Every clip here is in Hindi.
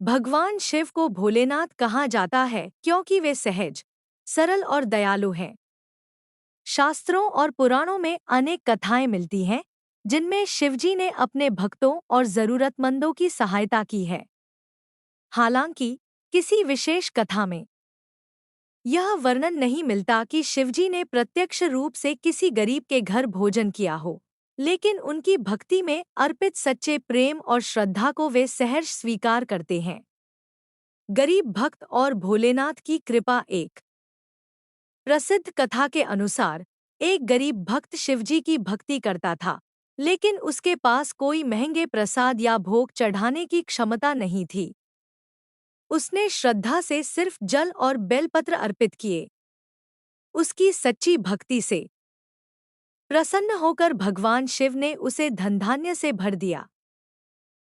भगवान शिव को भोलेनाथ कहा जाता है क्योंकि वे सहज, सरल और दयालु हैं। शास्त्रों और पुराणों में अनेक कथाएं मिलती हैं, जिनमें शिवजी ने अपने भक्तों और जरूरतमंदों की सहायता की है। हालांकि किसी विशेष कथा में यह वर्णन नहीं मिलता कि शिवजी ने प्रत्यक्ष रूप से किसी गरीब के घर भोजन किया हो, लेकिन उनकी भक्ति में अर्पित सच्चे प्रेम और श्रद्धा को वे सहर्ष स्वीकार करते हैं। गरीब भक्त और भोलेनाथ की कृपा। एक प्रसिद्ध कथा के अनुसार एक गरीब भक्त शिवजी की भक्ति करता था, लेकिन उसके पास कोई महंगे प्रसाद या भोग चढ़ाने की क्षमता नहीं थी। उसने श्रद्धा से सिर्फ जल और बेलपत्र अर्पित किए। उसकी सच्ची भक्ति से प्रसन्न होकर भगवान शिव ने उसे धनधान्य से भर दिया।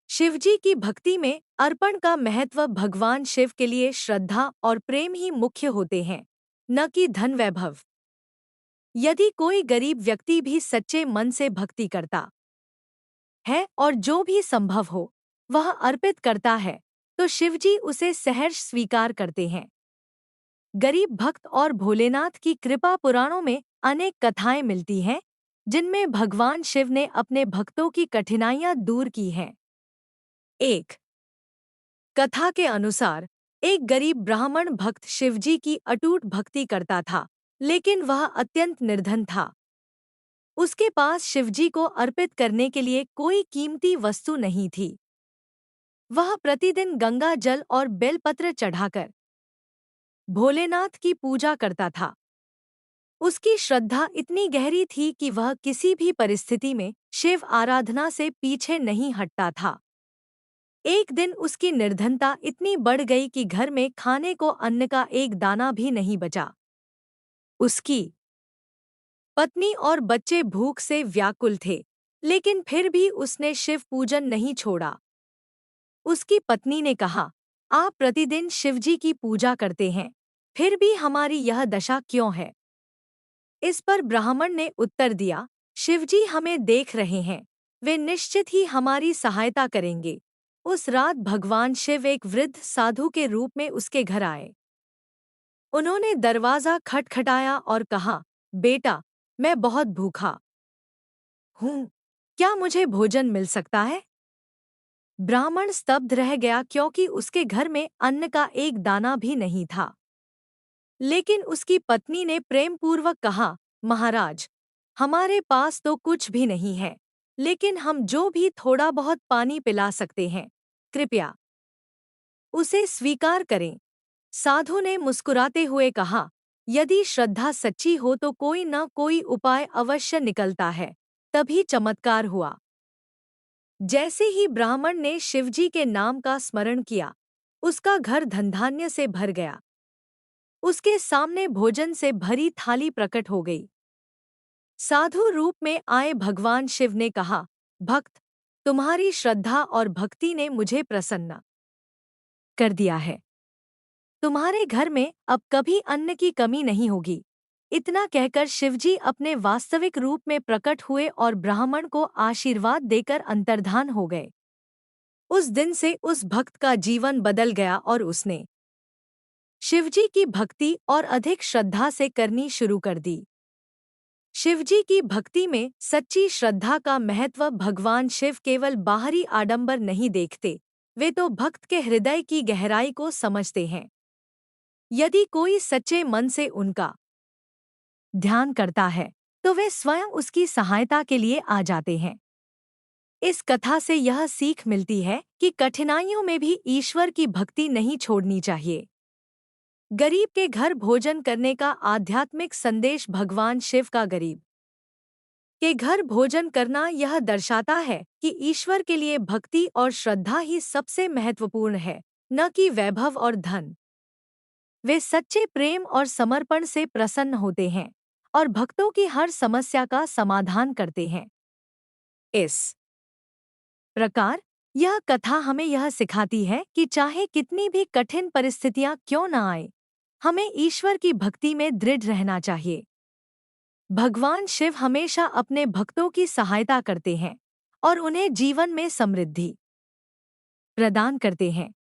शिवजी की भक्ति में अर्पण का महत्व। भगवान शिव के लिए श्रद्धा और प्रेम ही मुख्य होते हैं, न कि धन वैभव। यदि कोई गरीब व्यक्ति भी सच्चे मन से भक्ति करता है और जो भी संभव हो वह अर्पित करता है, तो शिवजी उसे सहर्ष स्वीकार करते हैं। गरीब भक्त और भोलेनाथ की कृपा। पुराणों में अनेक कथाएं मिलती हैं, जिनमें भगवान शिव ने अपने भक्तों की कठिनाइयां दूर की हैं। एक कथा के अनुसार एक गरीब ब्राह्मण भक्त शिवजी की अटूट भक्ति करता था, लेकिन वह अत्यंत निर्धन था। उसके पास शिवजी को अर्पित करने के लिए कोई कीमती वस्तु नहीं थी। वह प्रतिदिन गंगा जल और बेलपत्र चढ़ाकर भोलेनाथ की पूजा करता था। उसकी श्रद्धा इतनी गहरी थी कि वह किसी भी परिस्थिति में शिव आराधना से पीछे नहीं हटता था। एक दिन उसकी निर्धनता इतनी बढ़ गई कि घर में खाने को अन्न का एक दाना भी नहीं बचा। उसकी पत्नी और बच्चे भूख से व्याकुल थे, लेकिन फिर भी उसने शिव पूजन नहीं छोड़ा। उसकी पत्नी ने कहा, आप प्रतिदिन शिवजी की पूजा करते हैं, फिर भी हमारी यह दशा क्यों है? इस पर ब्राह्मण ने उत्तर दिया, शिवजी हमें देख रहे हैं, वे निश्चित ही हमारी सहायता करेंगे। उस रात भगवान शिव एक वृद्ध साधु के रूप में उसके घर आए। उन्होंने दरवाजा खटखटाया और कहा, बेटा, मैं बहुत भूखा हूँ, क्या मुझे भोजन मिल सकता है? ब्राह्मण स्तब्ध रह गया, क्योंकि उसके घर में अन्न का एक दाना भी नहीं था। लेकिन उसकी पत्नी ने प्रेमपूर्वक कहा, महाराज, हमारे पास तो कुछ भी नहीं है, लेकिन हम जो भी थोड़ा बहुत पानी पिला सकते हैं, कृपया उसे स्वीकार करें। साधु ने मुस्कुराते हुए कहा, यदि श्रद्धा सच्ची हो तो कोई न कोई उपाय अवश्य निकलता है। तभी चमत्कार हुआ। जैसे ही ब्राह्मण ने शिवजी के नाम का स्मरण किया, उसका घर धनधान्य से भर गया। उसके सामने भोजन से भरी थाली प्रकट हो गई। साधु रूप में आए भगवान शिव ने कहा, भक्त, तुम्हारी श्रद्धा और भक्ति ने मुझे प्रसन्न कर दिया है। तुम्हारे घर में अब कभी अन्न की कमी नहीं होगी। इतना कहकर शिवजी अपने वास्तविक रूप में प्रकट हुए और ब्राह्मण को आशीर्वाद देकर अंतर्धान हो गए। उस दिन से उस भक्त का जीवन बदल गया और उसने शिवजी की भक्ति और अधिक श्रद्धा से करनी शुरू कर दी। शिवजी की भक्ति में सच्ची श्रद्धा का महत्व। भगवान शिव केवल बाहरी आडंबर नहीं देखते, वे तो भक्त के हृदय की गहराई को समझते हैं। यदि कोई सच्चे मन से उनका ध्यान करता है, तो वे स्वयं उसकी सहायता के लिए आ जाते हैं। इस कथा से यह सीख मिलती है कि कठिनाइयों में भी ईश्वर की भक्ति नहीं छोड़नी चाहिए। गरीब के घर भोजन करने का आध्यात्मिक संदेश। भगवान शिव का गरीब के घर भोजन करना यह दर्शाता है कि ईश्वर के लिए भक्ति और श्रद्धा ही सबसे महत्वपूर्ण है, न कि वैभव और धन। वे सच्चे प्रेम और समर्पण से प्रसन्न होते हैं और भक्तों की हर समस्या का समाधान करते हैं। इस प्रकार यह कथा हमें यह सिखाती है कि चाहे कितनी भी कठिन परिस्थितियां क्यों न आए, हमें ईश्वर की भक्ति में दृढ़ रहना चाहिए। भगवान शिव हमेशा अपने भक्तों की सहायता करते हैं और उन्हें जीवन में समृद्धि प्रदान करते हैं।